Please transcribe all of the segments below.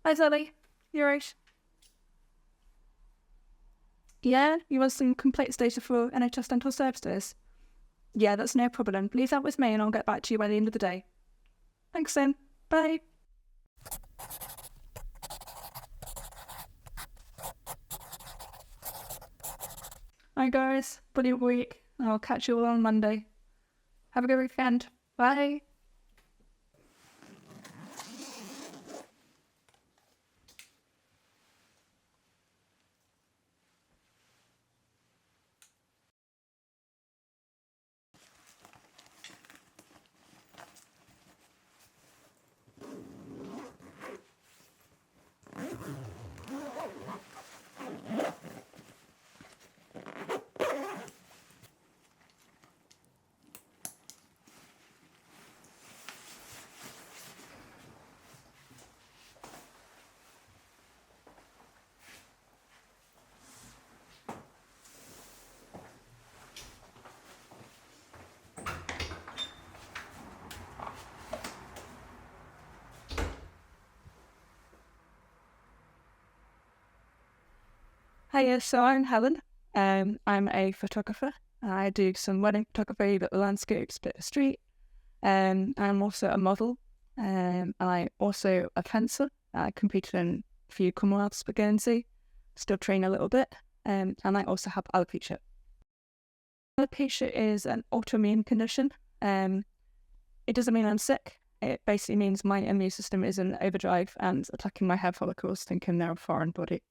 Hi Sally, you're right. Yeah, you want some complaints data for NHS dental services? Yeah, that's no problem. Leave that with me and I'll get back to you by the end of the day. Thanks then. Bye. Hi guys, brilliant week. I'll catch you all on Monday. Have a good weekend. Bye. Hiya, so I'm Helen. I'm a photographer. I do some wedding photography, bit of landscapes, bit of street. I'm also a model. I'm also a fencer. I competed in a few Commonwealths for Guernsey. Still train a little bit. And I also have alopecia. Alopecia is an autoimmune condition. It doesn't mean I'm sick. It basically means my immune system is in overdrive and attacking my hair follicles, thinking they're a foreign body.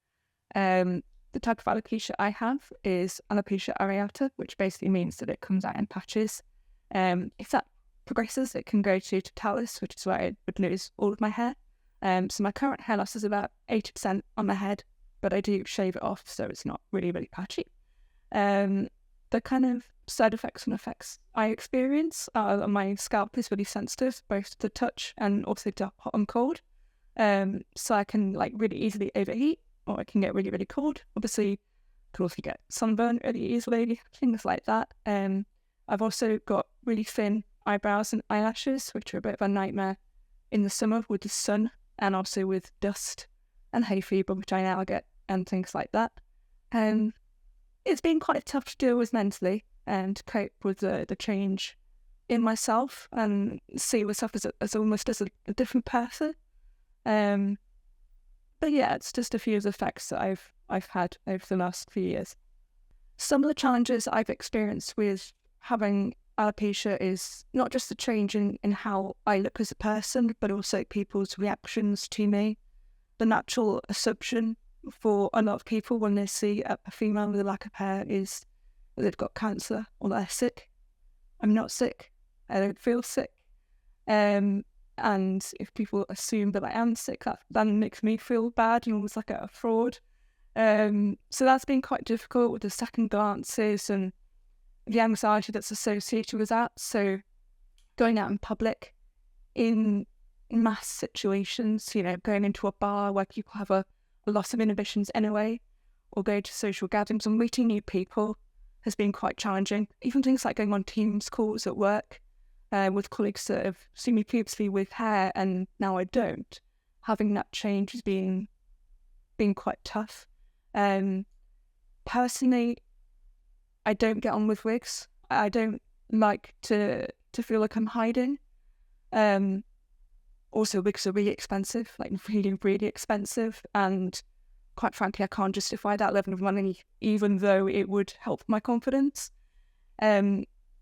The type of alopecia I have is alopecia areata, which basically means that it comes out in patches. If that progresses, it can go to totalis, which is where I would lose all of my hair. So my current hair loss is about 80% on my head, but I do shave it off, so it's not really, really patchy. The kind of side effects and effects I experience are my scalp is really sensitive, both to the touch and also to hot and cold. So I can really easily overheat, or it can get really, really cold. Obviously, you can also get sunburn really easily, things like that. I've also got really thin eyebrows and eyelashes, which are a bit of a nightmare in the summer with the sun and also with dust and hay fever, which I now get, and things like that. It's been quite tough to deal with mentally and to cope with the change in myself and see myself as almost as a different person. But yeah, it's just a few of the effects that I've had over the last few years. Some of the challenges I've experienced with having alopecia is not just the change in how I look as a person, but also people's reactions to me. The natural assumption for a lot of people when they see a female with a lack of hair is that they've got cancer or they're sick. I'm not sick. I don't feel sick. And if people assume that I am sick, that makes me feel bad and almost like a fraud. So that's been quite difficult with the second glances and the anxiety that's associated with that. So going out in public in mass situations, going into a bar where people have a loss of inhibitions anyway, or going to social gatherings and meeting new people has been quite challenging. Even things like going on Teams calls at work with colleagues that have seen me previously with hair and now I don't. Having that change has been quite tough. Personally, I don't get on with wigs. I don't like to feel like I'm hiding. Also, wigs are really expensive, really, really expensive. And quite frankly, I can't justify that level of money, even though it would help my confidence.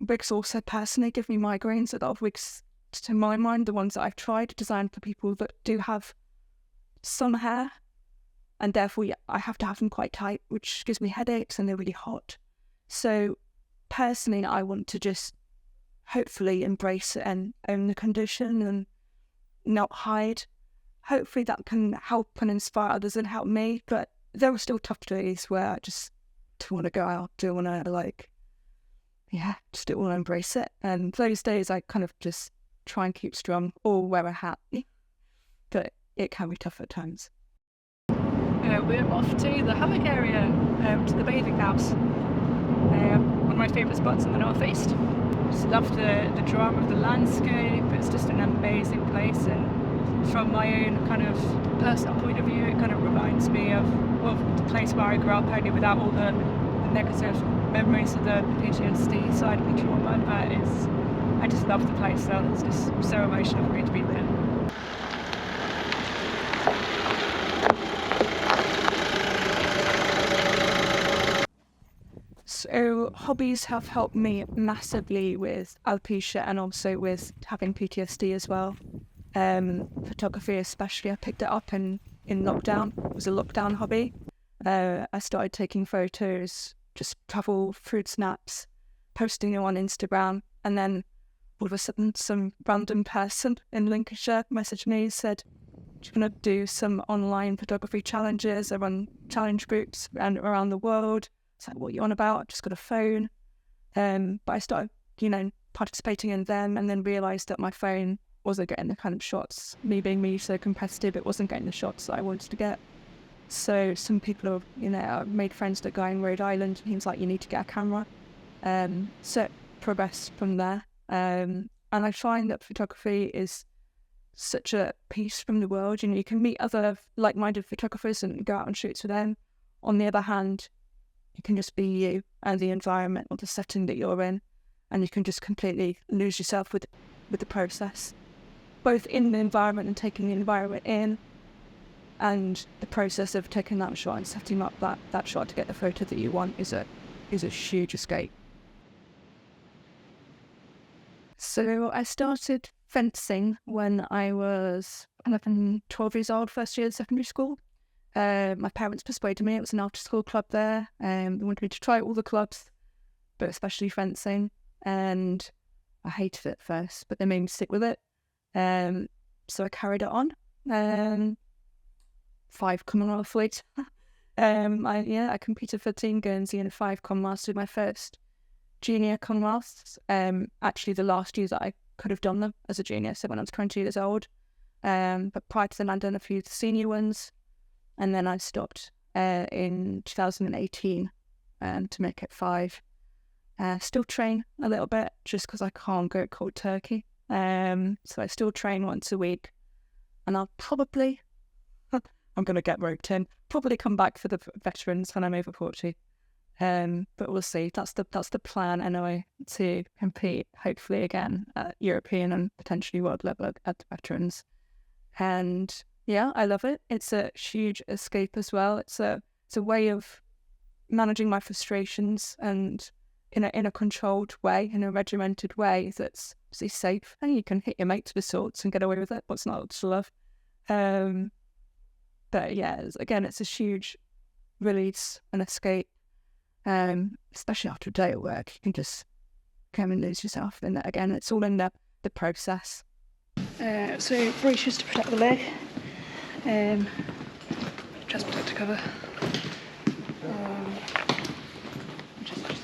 Wigs also personally give me migraines. A lot of wigs, to my mind, the ones that I've tried, are designed for people that do have some hair. And therefore, I have to have them quite tight, which gives me headaches and they're really hot. So personally, I want to just hopefully embrace it and own the condition and not hide. Hopefully that can help and inspire others and help me. But there are still tough days where I just don't want to go out, don't want to just don't want to embrace it. And those days I kind of just try and keep strong or wear a hat. But it can be tough at times. We're off to the Hammock area, to the bathing house. One of my favourite spots in the northeast. Just love the drama of the landscape. It's just an amazing place, and from my own kind of personal point of view, it kind of reminds me of the place where I grew up, only without all the negative memories of the PTSD side of the trauma. But I just love the place, so it's just so emotional for me to be there. So hobbies have helped me massively with alopecia and also with having PTSD as well. Photography especially, I picked it up in lockdown. It was a lockdown hobby. I started taking photos, just travel fruit snaps, posting them on Instagram, and then all of a sudden some random person in Lincolnshire messaged me and said, "Do you want to do some online photography challenges?" I run challenge groups around the world. It's like, what are you on about? I've just got a phone. But I started, participating in them, and then realised that my phone wasn't getting the kind of shots. Me being so competitive, it wasn't getting the shots that I wanted to get. So some people have, I made friends with a guy in Rhode Island, and he was like, "You need to get a camera." So progressed from there. And I find that photography is such a piece from the world. You can meet other like-minded photographers and go out on shoots with them. On the other hand, you can just be you and the environment or the setting that you're in, and you can just completely lose yourself with the process, both in the environment and taking the environment in, and the process of taking that shot and setting up that shot to get the photo that you want is a huge escape. So I started fencing when I was 11, 12 years old, first year of secondary school. My parents persuaded me. It was an after-school club there. They wanted me to try all the clubs, but especially fencing. And I hated it at first, but they made me stick with it. So I carried it on. 5 Commonwealth weight. I competed for Team Guernsey in 5 Commonwealths with my first junior Commonwealths. Actually, the last year that I could have done them as a junior, so when I was 20 years old. But prior to then, I'd done a few senior ones. And then I stopped in 2018 to make it 5. Still train a little bit just because I can't go cold turkey. So I still train once a week. And I'll probably, I'm going to get roped in, probably come back for the veterans when I'm over 40. But we'll see. That's the plan anyway, to compete hopefully again at European and potentially world level at the veterans. And yeah, I love it. It's a huge escape as well. It's a way of managing my frustrations and in a controlled way, in a regimented way that's safe, and you can hit your mates with swords and get away with it. What's not to love? But yeah, again, it's a huge release and escape. Especially after a day at work, you can just come and lose yourself in that again. It's all in the process. So braces to protect the leg. Chest protector cover, just like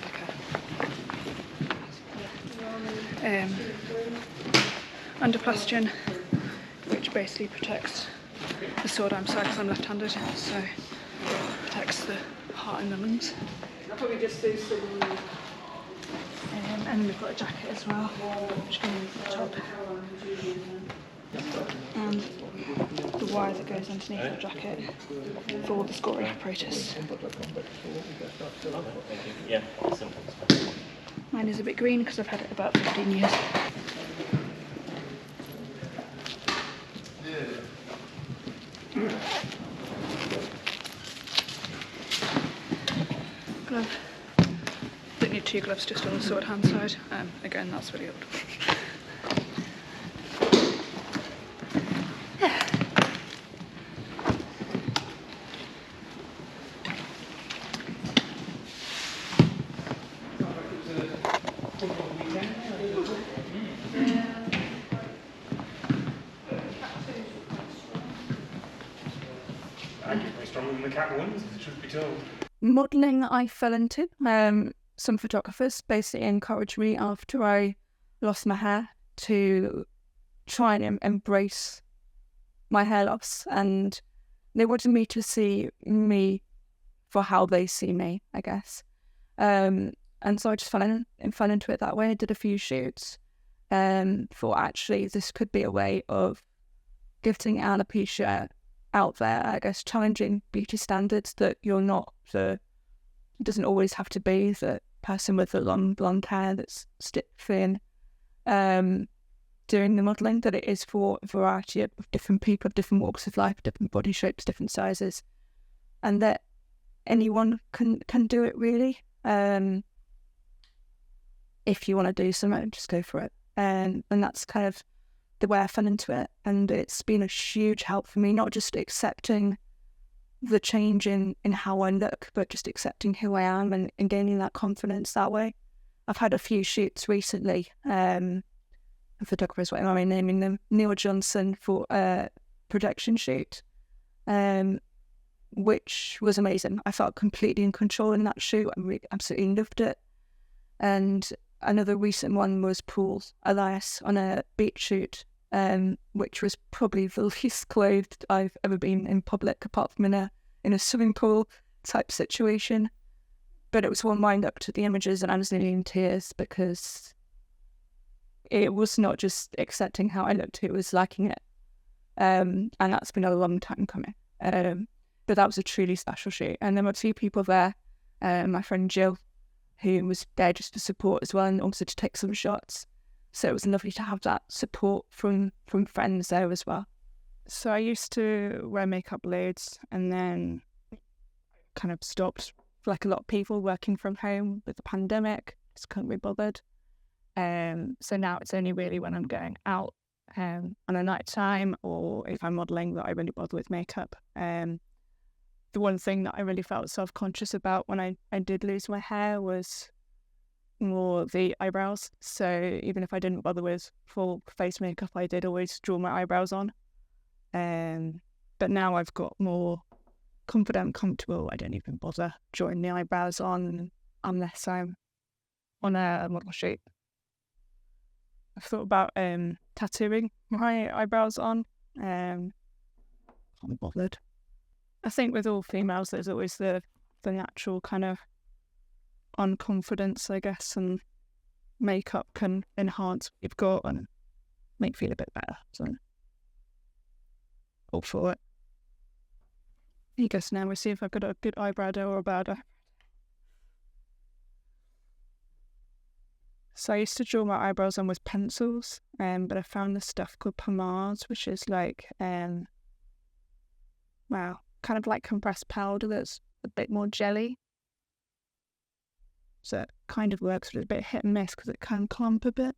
underplastian, which basically protects the sword arm side because I'm left-handed, so protects the heart and the lungs. I'll probably just do some. And then we've got a jacket as well, which goes over the top. And the wire that goes underneath the jacket for all the scoring apparatus. Yeah. Mine is a bit green because I've had it about 15 years. Glove. Don't need 2 gloves, just on the sword hand side. Again, that's really old. Stronger than the cat ones, truth be told. Modelling I fell into. Some photographers basically encouraged me after I lost my hair to try and embrace my hair loss, and they wanted me to see me for how they see me, I guess. And so I just fell into it that way. I did a few shoots. Thought actually this could be a way of getting alopecia out there, I guess, challenging beauty standards that you're not it doesn't always have to be the person with the long blonde hair that's stick thin doing the modelling, that it is for a variety of different people, different walks of life, different body shapes, different sizes, and that anyone can do it really. If you want to do something, just go for it. And that's kind of the way I fell into it. And it's been a huge help for me, not just accepting the change in how I look, but just accepting who I am and gaining that confidence that way. I've had a few shoots recently, photographers, what am I naming them? Neil Johnson for a projection shoot, which was amazing. I felt completely in control in that shoot. I really absolutely loved it. And another recent one was Paul Elias on a beach shoot, which was probably the least clothed I've ever been in public, apart from in a swimming pool type situation. But it was one wind up to the images, and I was nearly in tears because it was not just accepting how I looked, it was liking it. And that's been a long time coming. But that was a truly special shoot. And there were a few people there, my friend Jill, who was there just for support as well, and also to take some shots. So it was lovely to have that support from friends there as well. So I used to wear makeup loads and then kind of stopped, like a lot of people, working from home with the pandemic. Just couldn't be bothered. So now it's only really when I'm going out on a night time or if I'm modelling that I really bother with makeup. The one thing that I really felt self-conscious about when I did lose my hair was more the eyebrows. So even if I didn't bother with full face makeup, I did always draw my eyebrows on. But now I've got more confident, comfortable. I don't even bother drawing the eyebrows on unless I'm on a model shoot. I've thought about tattooing my eyebrows on. Can't be bothered. I think with all females, there's always the natural kind of unconfidence, I guess, and makeup can enhance what you've got and make you feel a bit better. So, all for it. I guess now we'll see if I've got a good eyebrow or a bad eye. So I used to draw my eyebrows on with pencils, but I found this stuff called pomades, which is like, kind of like compressed powder that's a bit more jelly. So it kind of works, but it's a bit hit and miss because it can clump a bit.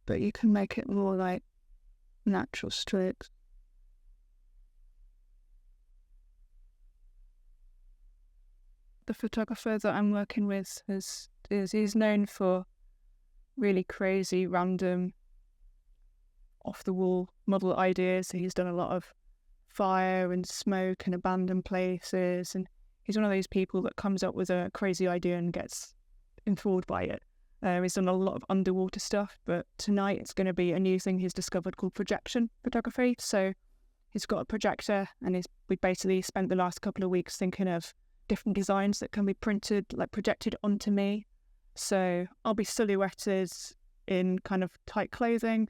But you can make it more like natural strokes. The photographer that I'm working with he's known for really crazy, random, off-the-wall model ideas. So he's done a lot of fire and smoke and abandoned places, and he's one of those people that comes up with a crazy idea and gets enthralled by it. He's done a lot of underwater stuff, but tonight it's going to be a new thing he's discovered called projection photography. So he's got a projector, and we basically spent the last couple of weeks thinking of different designs that can be printed, like projected onto me. So I'll be silhouetted in kind of tight clothing,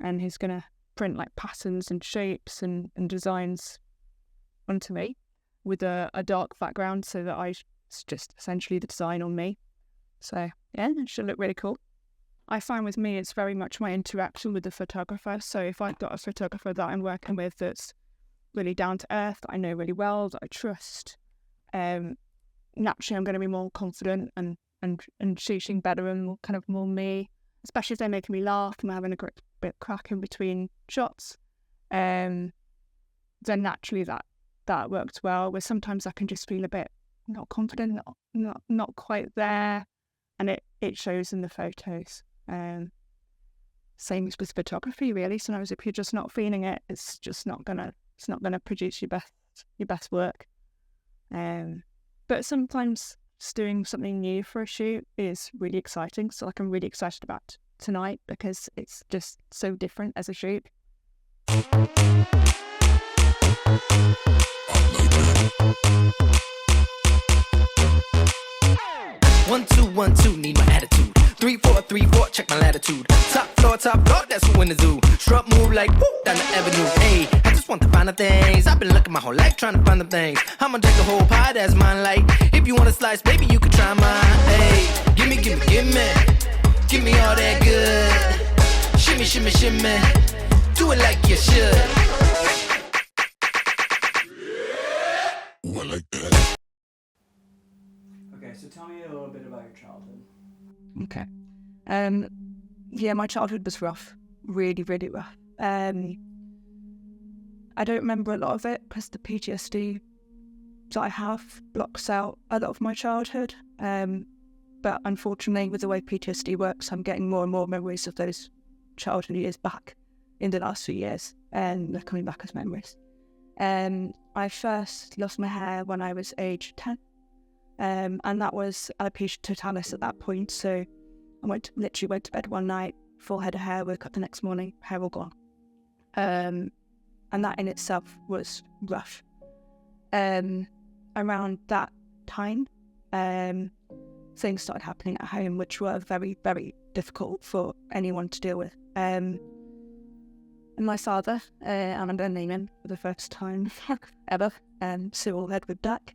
and he's going to print like patterns and shapes and designs onto me with a dark background, so that it's just essentially the design on me. So yeah, it should look really cool. I find with me it's very much my interaction with the photographer. So if I've got a photographer that I'm working with that's really down to earth, that I know really well, that I trust, naturally I'm going to be more confident and shooting better and more, kind of more me, especially if they're making me laugh and having a great bit of crack in between shots. Then naturally that worked well. Where sometimes I can just feel a bit not confident, not quite there, and it shows in the photos. Same as with photography, really. Sometimes if you're just not feeling it, it's not gonna produce your best work. But sometimes just doing something new for a shoot is really exciting. So like I'm really excited about tonight because it's just so different as a shoot. 1 2 1 2, need my attitude. 3-4-3-4, check my latitude. Top floor, that's who in the zoo. Strut move like whoop down the avenue. Hey, I just want the finer things. I've been looking my whole life trying to find them things. I'ma take a whole pie, that's mine. Like, if you want a slice, baby, you can try mine. Hey, gimme, gimme, gimme. Give me all that good. Shimmy, shimmy, shimmy. Do it like you should. Ooh, I like that. Okay, so tell me a little bit about your childhood. Okay. Yeah, my childhood was rough. Really, really rough. I don't remember a lot of it because the PTSD that I have blocks out a lot of my childhood. But unfortunately, with the way PTSD works, I'm getting more and more memories of those childhood years back in the last few years, and they're coming back as memories. I first lost my hair when I was age 10. And that was alopecia totalis at that point. So I literally went to bed one night, full head of hair, woke up the next morning, hair all gone. And that in itself was rough. Around that time, things started happening at home, which were very, very difficult for anyone to deal with. And my father, and I'm going to name him for the first time ever, Cyril Edward Duck,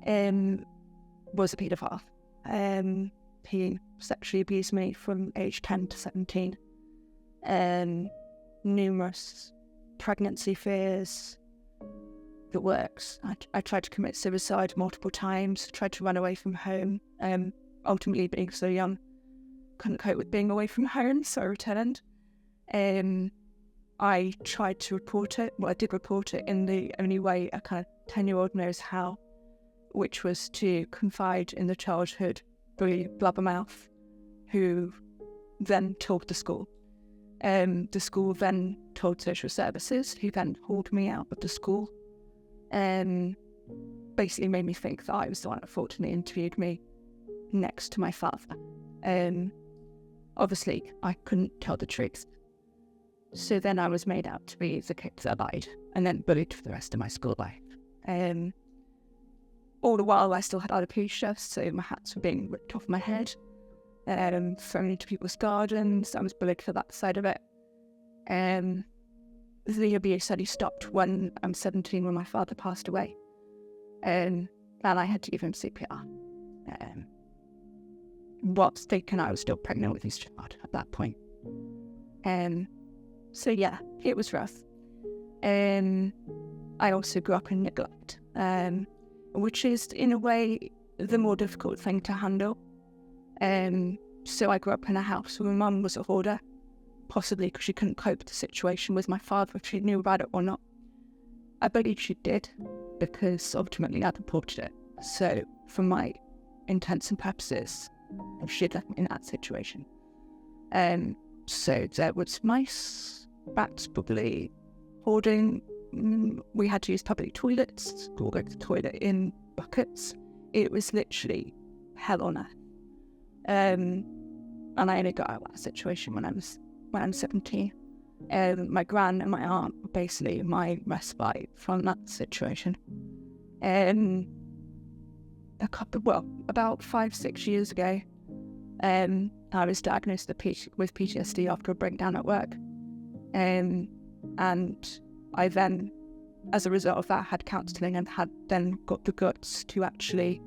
was a paedophile. He sexually abused me from age 10 to 17. Numerous pregnancy fears, the works. I tried to commit suicide multiple times, tried to run away from home. Ultimately, being so young, couldn't cope with being away from home, so I returned. I tried to report it. Well, I did report it in the only way a kind of 10-year-old knows how, which was to confide in the childhood bully blabbermouth, who then told the school. The school then told social services, who then hauled me out of the school. Basically made me think that I was the one that fortunately interviewed me next to my father. Obviously, I couldn't tell the truth. So then I was made out to be the kid that lied, and then bullied for the rest of my school life. All the while I still had alopecia, so my hats were being ripped off my head, thrown into people's gardens. I was bullied for that side of it. The abuse only stopped when I'm 17, when my father passed away. And I had to give him CPR. Whilst thinking I was still pregnant with his child at that point. So yeah, it was rough. I also grew up in neglect, which is in a way the more difficult thing to handle. So I grew up in a house where my mum was a hoarder, possibly because she couldn't cope with the situation with my father, if she knew about it or not. I believe she did, because ultimately I reported it. So for my intents and purposes, she'd left me in that situation. So there was mice, rats, probably hoarding. We had to use public toilets, or go to the toilet in buckets. It was literally hell on earth. And I only got out of that situation when I was 17. My gran and my aunt were basically my respite from that situation. About 5-6 years ago, I was diagnosed with PTSD after a breakdown at work. And I then, as a result of that, had counselling and had then got the guts to actually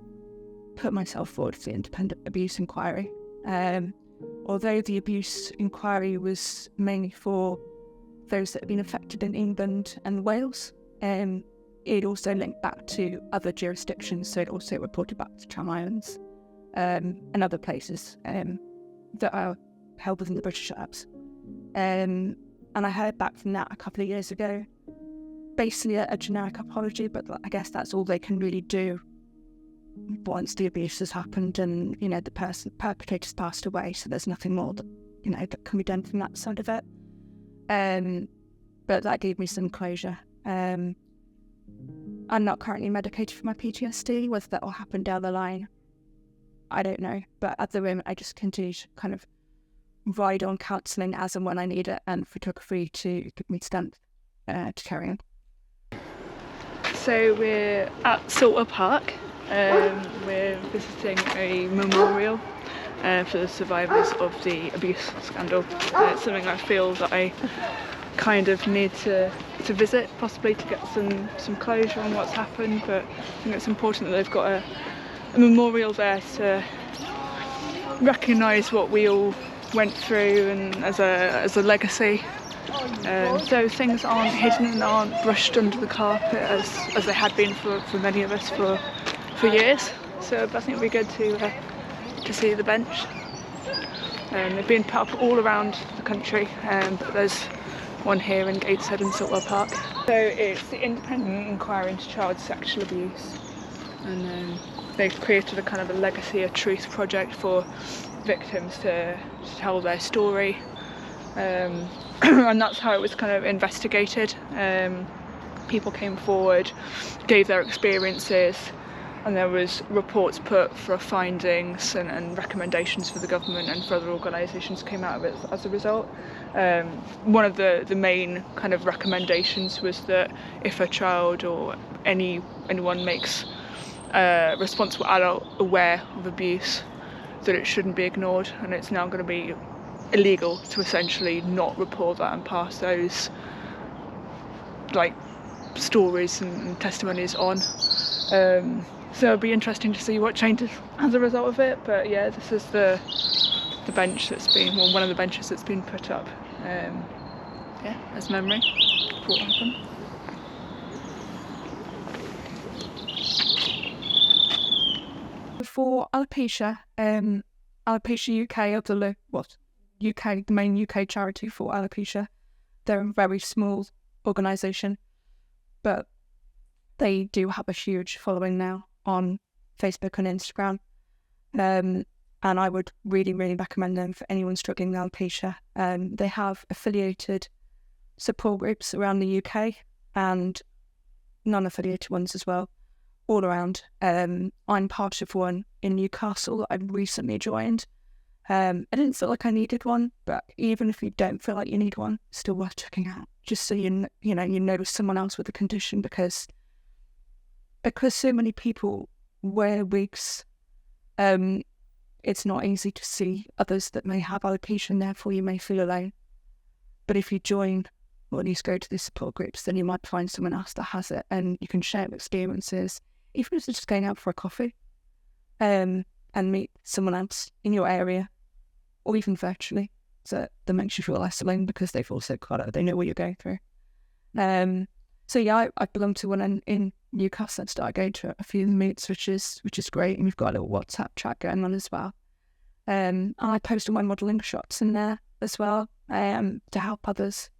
put myself forward for the independent abuse inquiry. Although the abuse inquiry was mainly for those that had been affected in England and Wales, it also linked back to other jurisdictions, so it also reported back to Channel Islands and other places that are held within the British Isles. And I heard back from that a couple of years ago, basically a generic apology, but I guess that's all they can really do once the abuse has happened and, the perpetrator's passed away, so there's nothing more that, that can be done from that side of it. But that gave me some closure. I'm not currently medicated for my PTSD. Whether that will happen down the line, I don't know. But at the moment, I just continue to kind of ride on counselling as and when I need it, and photography to give me strength to carry on. So we're at Salter Park. We're visiting a memorial for the survivors of the abuse scandal. It's something I feel that I kind of need to visit, possibly to get some closure on what's happened, but I think it's important that they've got a memorial there to recognise what we all went through and as a legacy. So things aren't hidden and aren't brushed under the carpet as they had been for many of us for years. So I think it'd be good to see the bench. They've been put up all around the country, but there's one here in Gateshead and Saltwell Park. So it's the Independent Inquiry into Child Sexual Abuse, and they've created a kind of a legacy, a truth project for victims to tell their story, and that's how it was kind of investigated. People came forward, gave their experiences, and there was reports put for findings and recommendations for the government, and further organisations came out of it as a result. One of the main kind of recommendations was that if a child or anyone makes a responsible adult aware of abuse, that it shouldn't be ignored, and it's now going to be illegal to essentially not report that and pass those stories and testimonies on. So it'll be interesting to see what changes as a result of it. But yeah, this is the bench that's been, one of the benches that's been put up, as memory for what happened. For alopecia, Alopecia UK the main UK charity for alopecia. They're a very small organisation, but they do have a huge following now on Facebook and Instagram. And I would really, really recommend them for anyone struggling with alopecia. They have affiliated support groups around the UK and non-affiliated ones as well, all around. I'm part of one in Newcastle that I've recently joined. I didn't feel like I needed one, but even if you don't feel like you need one, it's still worth checking out, just so you know someone else with a condition, because so many people wear wigs, it's not easy to see others that may have alopecia, and therefore you may feel alone. But if you join, or at least go to these support groups, then you might find someone else that has it, and you can share experiences, even if it's just going out for a coffee, and meet someone else in your area, or even virtually, so that makes you feel less alone, because they've also got it, they know what you're going through. So yeah, I belong to one in Newcastle and started going to a few of the meets, which is great, and we've got a little WhatsApp chat going on as well. And I post all my modelling shots in there as well, to help others.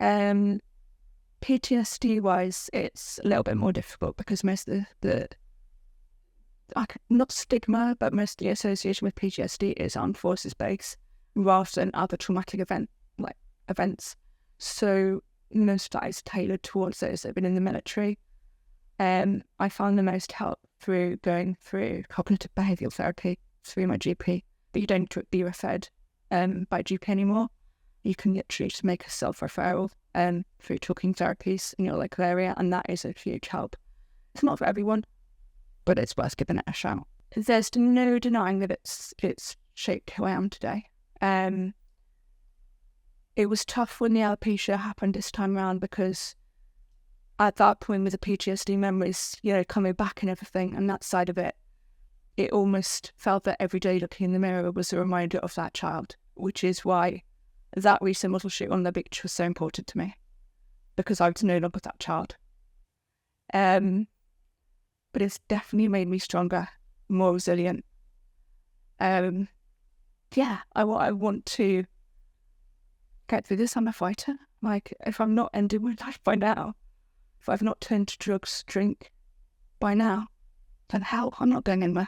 PTSD wise, it's a little bit more difficult, because most of the not stigma, but most of the association with PTSD is armed forces based rather than other traumatic events. So most of that is tailored towards those that have been in the military. I found the most help through going through cognitive behavioural therapy through my GP, but you don't need to be referred by GP anymore. You can literally just make a self-referral through talking therapies in your local area, and that is a huge help. It's not for everyone, but it's worth giving it a shot. There's no denying that it's shaped who I am today. It was tough when the alopecia happened this time around, because at that point, with the PTSD memories, coming back and everything, and that side of it, it almost felt that every day looking in the mirror was a reminder of that child, which is why that recent model shoot on the beach was so important to me, because I was no longer that child. But it's definitely made me stronger, more resilient. I want to get through this. I'm a fighter. If I'm not ending my life by now, if I've not turned to drugs, drink by now, then hell, I'm not going anywhere.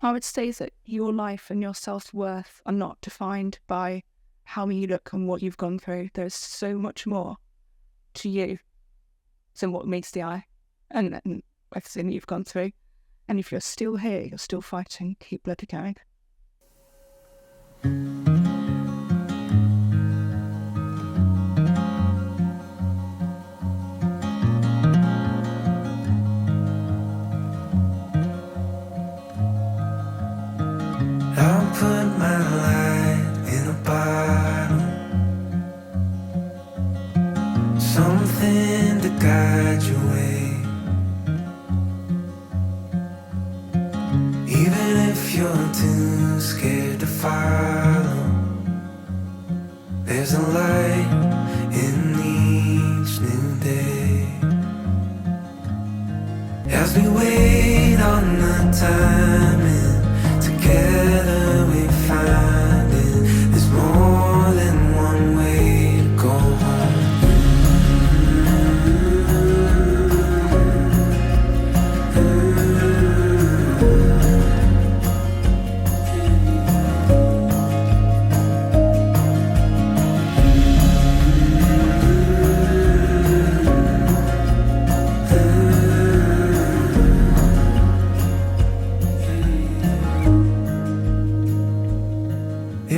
I would say that your life and your self-worth are not defined by how you look and what you've gone through. There's so much more to you than what meets the eye and everything you've gone through. And if you're still here, you're still fighting, keep bloody going. I something to guide your way. Even if you're too scared to follow, there's a light in each new day. As we wait on the timing, together we find it. There's more than one way to go home.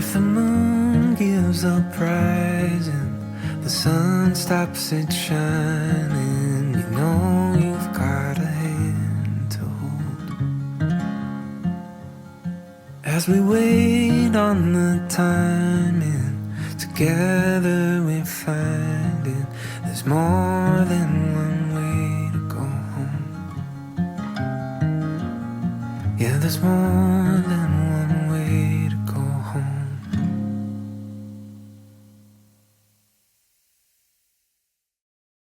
If the moon gives up rising, the sun stops it shining, you know you've got a hand to hold. As we wait on the timing, together we find it. There's more than one way to go home. Yeah, there's more